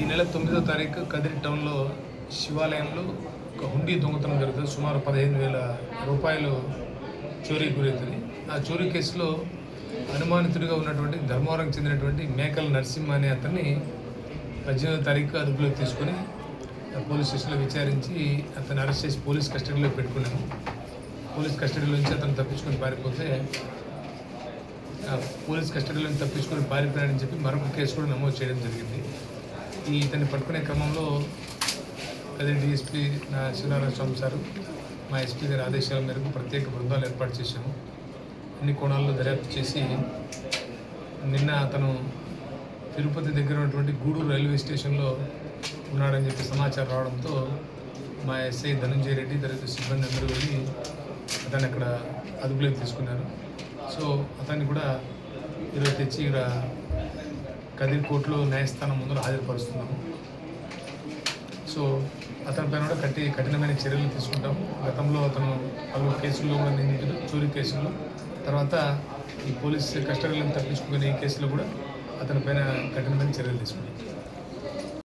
ఈ నెల 9వ తారీఖు కదిరి టౌన్లో శివాలయంలో ఒక హుండీ దొంగతనం జరుగుతుంది. సుమారు 15,000 రూపాయలు చోరీకి గురవుతుంది. ఆ చోరీ కేసులో అనుమానితుడిగా ఉన్నటువంటి ధర్మవరంకి చెందినటువంటి మేకల నరసింహ అనే అతన్ని 18వ తారీఖు అదుపులోకి తీసుకొని పోలీస్ స్టేషన్లో విచారించి అతన్ని అరెస్ట్ చేసి పోలీస్ కస్టడీలో పెట్టుకున్నాము. పోలీస్ కస్టడీలో నుంచి అతను తప్పించుకొని పారిపోతే పోలీస్ కస్టడీలో తప్పించుకొని పారిపోయాడని చెప్పి మరొక కేసు కూడా నమోదు చేయడం జరిగింది. ఇతన్ని పట్టుకునే క్రమంలో కదిరి డిఎస్పీ శివనారాయణ స్వామి సారు మా ఎస్పీ గారి ఆదేశాల మేరకు ప్రత్యేక బృందాలు ఏర్పాటు చేశాము. అన్ని కోణాల్లో దర్యాప్తు చేసి నిన్న అతను తిరుపతి దగ్గర ఉన్నటువంటి గూడూరు రైల్వే స్టేషన్లో ఉన్నాడని చెప్పి సమాచారం రావడంతో మా ఎస్ఐ ధనంజయ రెడ్డి తర్వాత సిబ్బంది అందరూ వెళ్ళి అతన్ని అక్కడ అదుపులోకి తీసుకున్నారు. సో అతన్ని కూడా ఈరోజు తెచ్చి ఇక్కడ కదిరి కోర్టులో న్యాయస్థానం ముందర హాజరుపరుస్తున్నాము. సో అతని పైన కూడా కఠినమైన చర్యలు తీసుకుంటాము. గతంలో అతను పలు కేసుల్లో కూడా నిందితుడు, చోరీ కేసుల్లో, తర్వాత ఈ పోలీస్ కస్టడీలను తప్పించుకునే ఈ కేసులో కూడా అతని పైన కఠినమైన చర్యలు తీసుకుంటాం.